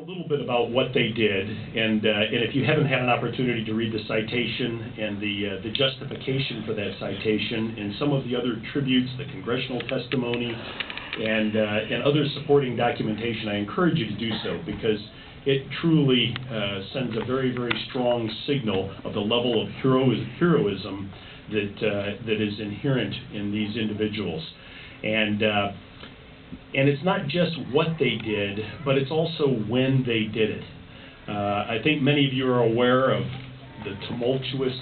a little bit about what they did, and if you haven't had an opportunity to read the citation and the justification for that citation and some of the other tributes, the congressional testimony, and other supporting documentation, I encourage you to do so, because it truly sends a very, very strong signal of the level of heroism that is inherent in these individuals. And it's not just what they did, but it's also when they did it. I think many of you are aware of the tumultuous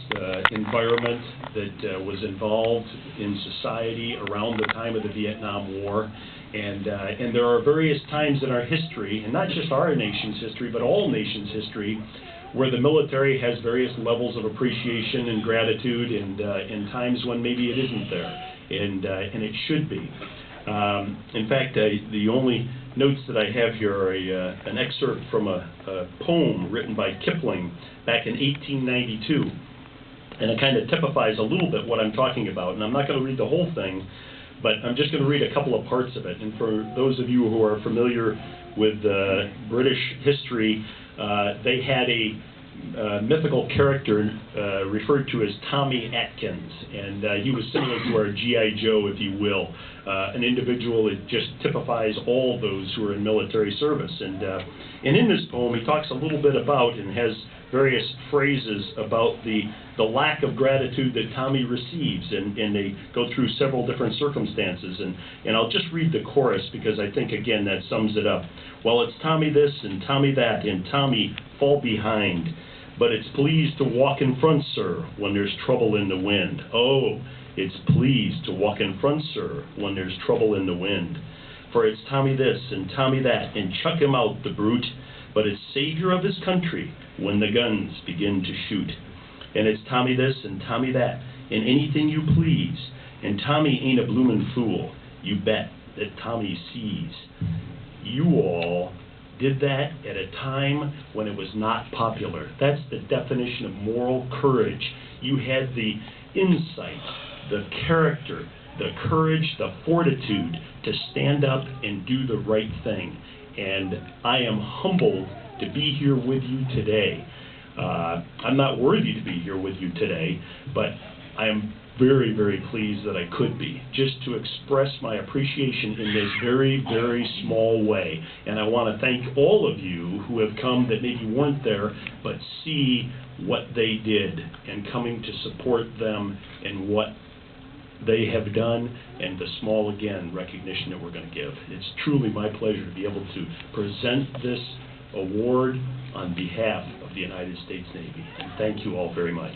environment that was involved in society around the time of the Vietnam War. And there are various times in our history, and not just our nation's history, but all nations' history, where the military has various levels of appreciation and gratitude, and times when maybe it isn't there, and it should be. In fact, the only notes that I have here are an excerpt from a poem written by Kipling back in 1892, and it kind of typifies a little bit what I'm talking about. And I'm not going to read the whole thing, but I'm just going to read a couple of parts of it. And for those of you who are familiar with British history, they had a mythical character referred to as Tommy Atkins, and he was similar to our G.I. Joe, if you will, an individual that just typifies all those who are in military service. And in this poem, he talks a little bit about and has various phrases about the lack of gratitude that Tommy receives, and they go through several different circumstances. And I'll just read the chorus, because I think, again, that sums it up. Well, it's Tommy this and Tommy that, and Tommy fall behind. But it's pleased to walk in front, sir, when there's trouble in the wind. Oh, it's pleased to walk in front, sir, when there's trouble in the wind. For it's Tommy this and Tommy that, and chuck him out, the brute. But it's savior of his country when the guns begin to shoot. And it's Tommy this and Tommy that, and anything you please. And Tommy ain't a bloomin' fool. You bet that Tommy sees. You all did that at a time when it was not popular. That's the definition of moral courage. You had the insight, the character, the courage, the fortitude to stand up and do the right thing. And I am humbled to be here with you today. I'm not worthy to be here with you today, but I am very, very pleased that I could be, just to express my appreciation in this very, very small way. And I want to thank all of you who have come that maybe weren't there, but see what they did, and coming to support them in what they have done, and the small, again, recognition that we're going to give. It's truly my pleasure to be able to present this award on behalf of the United States Navy. And thank you all very much.